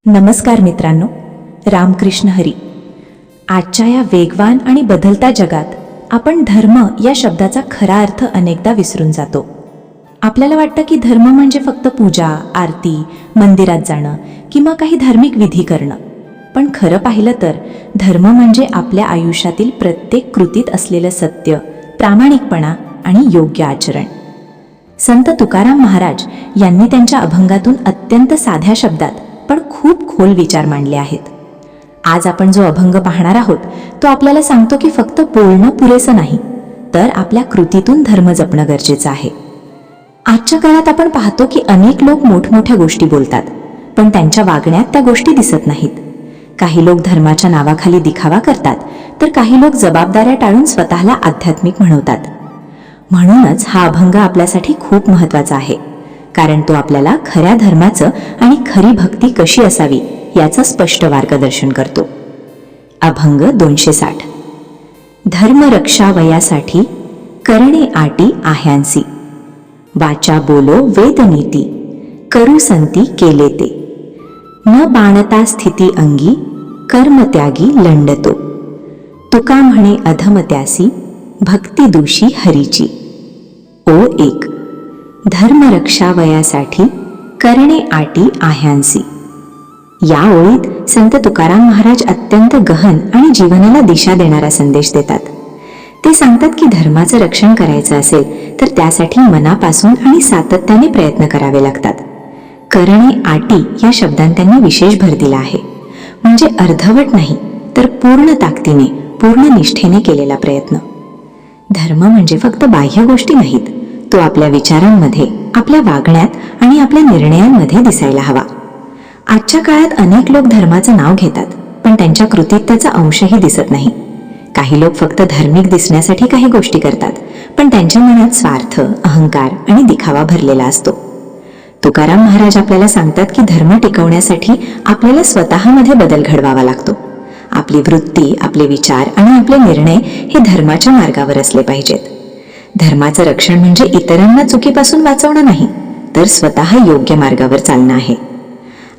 नमस्कार मित्रांनो, रामकृष्ण हरी. आजच्या या वेगवान आणि बदलत्या जगात आपण धर्म या शब्दाचा खरा अर्थ अनेकदा विसरून जातो. आपल्याला वाटतं की धर्म म्हणजे फक्त पूजा, आरती, मंदिरात जाणं किंवा काही धार्मिक विधी करणं. पण खरं पाहिलं तर धर्म म्हणजे आपल्या आयुष्यातील प्रत्येक कृतीत असलेलं सत्य, प्रामाणिकपणा आणि योग्य आचरण. संत तुकाराम महाराज यांनी त्यांच्या अभंगातून अत्यंत साध्या शब्दात पण खूप खोल विचार मांडले आहेत. आज आपण जो अभंग पाहणार आहोत तो आपल्याला सांगतो की फक्त बोलणं पुरेसं नाही, तर आपल्या कृतीतून धर्म जपणं गरजेचं आहे. आजच्या काळात आपण पाहतो की अनेक लोक मोठमोठ्या गोष्टी बोलतात, पण त्यांच्या वागण्यात त्या गोष्टी दिसत नाहीत. काही लोक धर्माच्या नावाखाली दिखावा करतात, तर काही लोक जबाबदाऱ्या टाळून स्वतःला आध्यात्मिक म्हणवतात. म्हणूनच हा अभंग आपल्यासाठी खूप महत्त्वाचा आहे, कारण तो आपल्याला खऱ्या धर्माचं आणि खरी भक्ती कशी असावी याचं स्पष्ट मार्गदर्शन करतो. अभंग 260. धर्म रक्षा वयासाठी करणे आटी आह्यांसी, वाचा बोलो वेदनीती करू संती केले ते, न बाणता स्थिती अंगी कर्म त्यागी लंडतो, तुका म्हणे अधमत्यासी भक्ती दूषी हरीची. ओ 1. धर्म रक्षा वयासाठी करणे आटी आह्यांसी. या ओळीत संत तुकाराम महाराज अत्यंत गहन आणि जीवनाला दिशा देणारा संदेश देतात. ते सांगतात की धर्माचं रक्षण करायचं असेल तर त्यासाठी मनापासून आणि सातत्याने प्रयत्न करावे लागतात. करणे आटी या शब्दांत त्यांनी विशेष भर दिला आहे. म्हणजे अर्धवट नाही, तर पूर्ण ताकदीने, पूर्ण निष्ठेने केलेला प्रयत्न. धर्म म्हणजे फक्त बाह्य गोष्टी नाहीत, तो आपल्या विचारांमध्ये, आपल्या वागण्यात आणि आपल्या निर्णयांमध्ये दिसायला हवा. आजच्या काळात अनेक लोक धर्माचं नाव घेतात, पण त्यांच्या कृतीत त्याचा अंशही दिसत नाही. काही लोक फक्त धार्मिक दिसण्यासाठी काही गोष्टी करतात, पण त्यांच्या मनात स्वार्थ, अहंकार आणि दिखावा भरलेला असतो. तुकाराम महाराज आपल्याला सांगतात की धर्म टिकवण्यासाठी आपल्याला स्वतःमध्ये बदल घडवावा लागतो. आपली वृत्ती, आपले विचार आणि आपले निर्णय हे धर्माच्या मार्गावर असले पाहिजेत. धर्माचं रक्षण म्हणजे इतरांना चुकीपासून वाचवणं नाही, तर स्वतः योग्य मार्गावर चालणं आहे.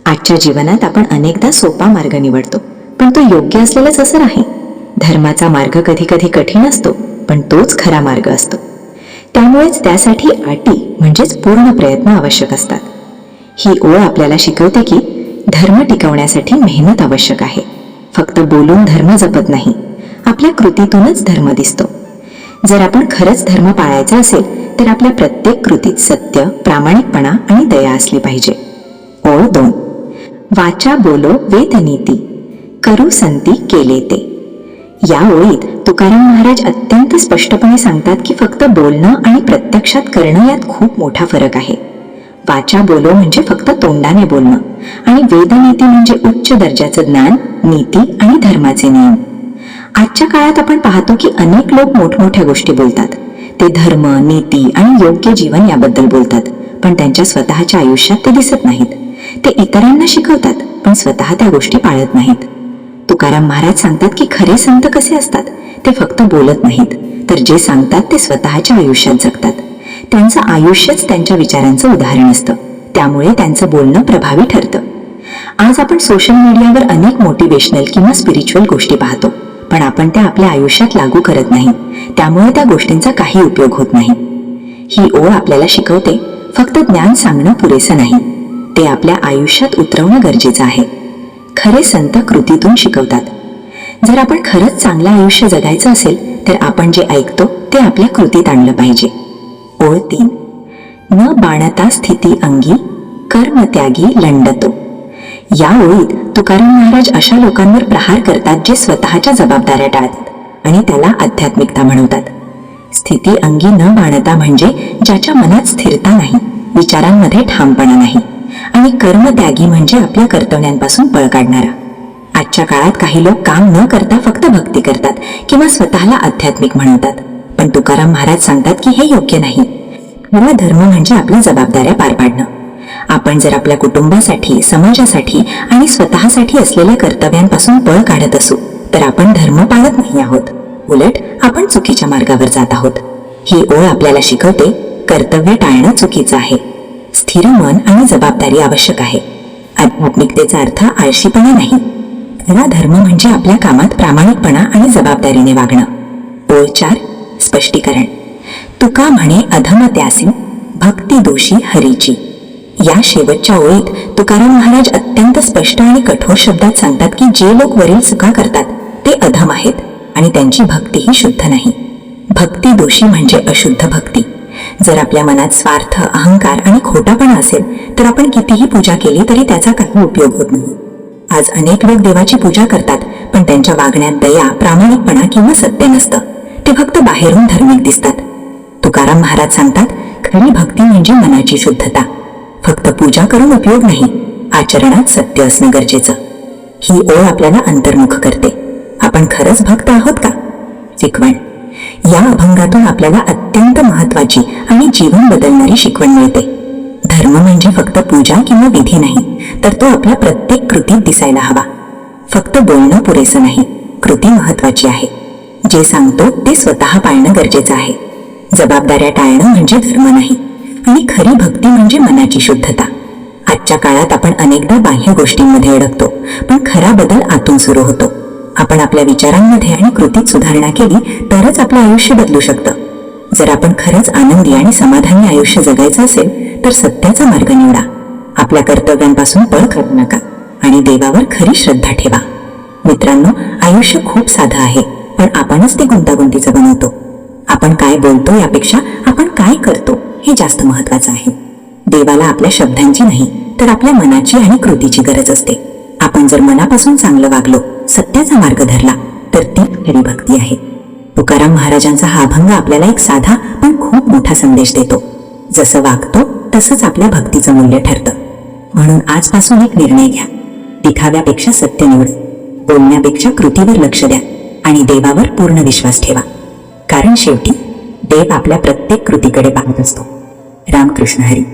आजच्या जीवनात आपण अनेकदा सोपा मार्ग निवडतो, पण तो योग्य असलेलाच असं नाही. धर्माचा मार्ग कधी कधी कठीण असतो, पण तोच खरा मार्ग असतो. त्यामुळेच त्यासाठी आटी म्हणजेच पूर्ण प्रयत्न आवश्यक असतात. ही ओळ आपल्याला शिकवते की धर्म टिकवण्यासाठी मेहनत आवश्यक आहे. फक्त बोलून धर्म जपत नाही, आपल्या कृतीतूनच धर्म दिसतो. जर आपण खरंच धर्म पाळायचा असेल तर आपल्या प्रत्येक कृतीत सत्य, प्रामाणिकपणा आणि दया असली पाहिजे. ओळ 2. वाचा बोलो वेदनीती करू संती केले ते. या ओळीत तुकाराम महाराज अत्यंत स्पष्टपणे सांगतात की फक्त बोलणं आणि प्रत्यक्षात करणं यात खूप मोठा फरक आहे. वाचा बोलो म्हणजे फक्त तोंडाने बोलणं, आणि वेदनीती म्हणजे उच्च दर्जाचं ज्ञान, नीती आणि धर्माचे नियम. आजच्या काळात आपण पाहतो की अनेक लोक मोठमोठ्या गोष्टी बोलतात. ते धर्म, नीती आणि योग्य जीवन याबद्दल बोलतात, पण त्यांच्या स्वतःच्या आयुष्यात ते दिसत नाहीत. ते इतरांना शिकवतात, पण स्वतः त्या गोष्टी पाळत नाहीत. तुकाराम महाराज सांगतात की खरे संत कसे असतात, ते फक्त बोलत नाहीत, तर जे सांगतात ते स्वतःच्या आयुष्यात जगतात. त्यांचं आयुष्यच त्यांच्या विचारांचं उदाहरण असतं, त्यामुळे त्यांचं बोलणं प्रभावी ठरतं. आज आपण सोशल मीडियावर अनेक मोटिवेशनल किंवा स्पिरिच्युअल गोष्टी पाहतो, पण आपण त्या आपल्या आयुष्यात लागू करत नाही, त्यामुळे त्या गोष्टींचा काही उपयोग होत नाही. ही ओळ आपल्याला शिकवते फक्त ज्ञान सांगणं पुरेसं नाही, ते आपल्या आयुष्यात उतरवणं गरजेचं आहे. खरे संत कृतीतून शिकवतात. जर आपण खरंच चांगलं आयुष्य जगायचं असेल तर आपण जे ऐकतो ते आपल्या कृतीत आणलं पाहिजे. ओळ 3. न बाणता स्थिती अंगी कर्म त्यागी लंडतो. या ओळीत तुकाराम महाराज अशा लोकांवर प्रहार करतात जे स्वतःच्या जबाबदाऱ्या टाळतात आणि त्याला आध्यात्मिकता म्हणवतात. स्थिती अंगी न बाणता म्हणजे ज्याच्या मनात स्थिरता नाही, विचारांमध्ये ठामपणा नाही, आणि कर्मत्यागी म्हणजे आपल्या कर्तव्यांपासून पळ काढणारा. आजच्या काळात काही लोक काम न करता फक्त भक्ती करतात किंवा स्वतःला आध्यात्मिक म्हणवतात, पण तुकाराम महाराज सांगतात की हे योग्य नाही. खरा धर्म म्हणजे आपल्या जबाबदाऱ्या पार पाडणं. आपण जर आपल्या कुटुंबासाठी, समाजासाठी आणि स्वतःसाठी असलेल्या कर्तव्यांपासून पळ काढत असू तर आपण धर्म पाळत नाही आहोत, उलट आपण चुकीच्या मार्गावर जात आहोत. ही ओळ आपल्याला शिकवते कर्तव्य टाळणं चुकीचं आहे. स्थिर मन आणि जबाबदारी आवश्यक आहे. आध्यात्मिकतेचा अर्थ आळशीपणा नाही. खरा धर्म म्हणजे आपल्या कामात प्रामाणिकपणा आणि जबाबदारीने वागणं. ओळ 4 स्पष्टीकरण. तुका म्हणे अधम त्यासी, भक्ती दोषी हरीची. या शेवटच्या ओळीत तुकाराम महाराज अत्यंत स्पष्ट आणि कठोर शब्दात सांगतात की जे लोक वरील चुका करतात ते अधम आहेत आणि त्यांची भक्तीही शुद्ध नाही. भक्ती दोषी म्हणजे अशुद्ध भक्ती. जर आपल्या मनात स्वार्थ, अहंकार आणि खोटापणा असेल तर आपण कितीही पूजा केली तरी त्याचा काही उपयोग होत नाही. आज अनेक लोक देवाची पूजा करतात पण त्यांच्या वागण्यात दया, प्रामाणिकपणा किंवा सत्य नसतं. ते फक्त बाहेरून धार्मिक दिसतात. तुकाराम महाराज सांगतात, खरी भक्ती म्हणजे मनाची शुद्धता. फक्त पूजा करून उपयोग नाही, आचरणात सत्य असणं गरजेचं. ही ओळ आपल्याला अंतर्मुख करते. आपण खरंच भक्त आहोत का? शिकवण. या अभंगातून आपल्याला अत्यंत महत्वाची आणि जीवन बदलणारी शिकवण मिळते. धर्म म्हणजे फक्त पूजा किंवा विधी नाही, तर तो आपल्या प्रत्येक कृतीत दिसायला हवा. फक्त बोलणं पुरेसं नाही, कृती महत्वाची आहे. जे सांगतो ते स्वतः पाळणं गरजेचं आहे. जबाबदाऱ्या टाळणं म्हणजे धर्म नाही आणि खरी भक्ती म्हणजे मनाची शुद्धता. आजच्या काळात आपण अनेकदा बाह्य गोष्टींमध्ये अडकतो, पण खरा बदल आतून सुरू होतो. आपण आपल्या विचारांमध्ये आणि कृतीत सुधारणा केली तरच आपलं आयुष्य बदलू शकतं. जर आपण खरंच आनंदी आणि समाधानी आयुष्य जगायचं असेल तर सत्याचा मार्ग निवडा. आपल्या कर्तव्यांपासून पळ काढू नका आणि देवावर खरी श्रद्धा ठेवा. मित्रांनो, आयुष्य खूप साधं आहे, पण आपणच ते गुंतागुंतीचं बनवतो. आपण काय बोलतो यापेक्षा आपण काय करतो हे जास्त महत्वाचं आहे. देवाला आपल्या शब्दांची नाही तर आपल्या मनाची आणि कृतीची गरज असते. आपण जर मनापासून चांगलं वागलो, सत्याचा मार्ग धरला तर ती खरी भक्ती आहे. तुकाराम महाराजांचा हा अभंग आपल्याला एक साधा पण खूप मोठा संदेश देतो. जसं वागतो तसंच आपल्या भक्तीचं मूल्य ठरतं. म्हणून आजपासून एक निर्णय घ्या. दिखाव्यापेक्षा सत्य निवड, बोलण्यापेक्षा कृतीवर लक्ष द्या आणि देवावर पूर्ण विश्वास ठेवा. कारण शेवटी देव आपल्या प्रत्येक कृतीकडे पाहत असतो. रामकृष्ण हरी.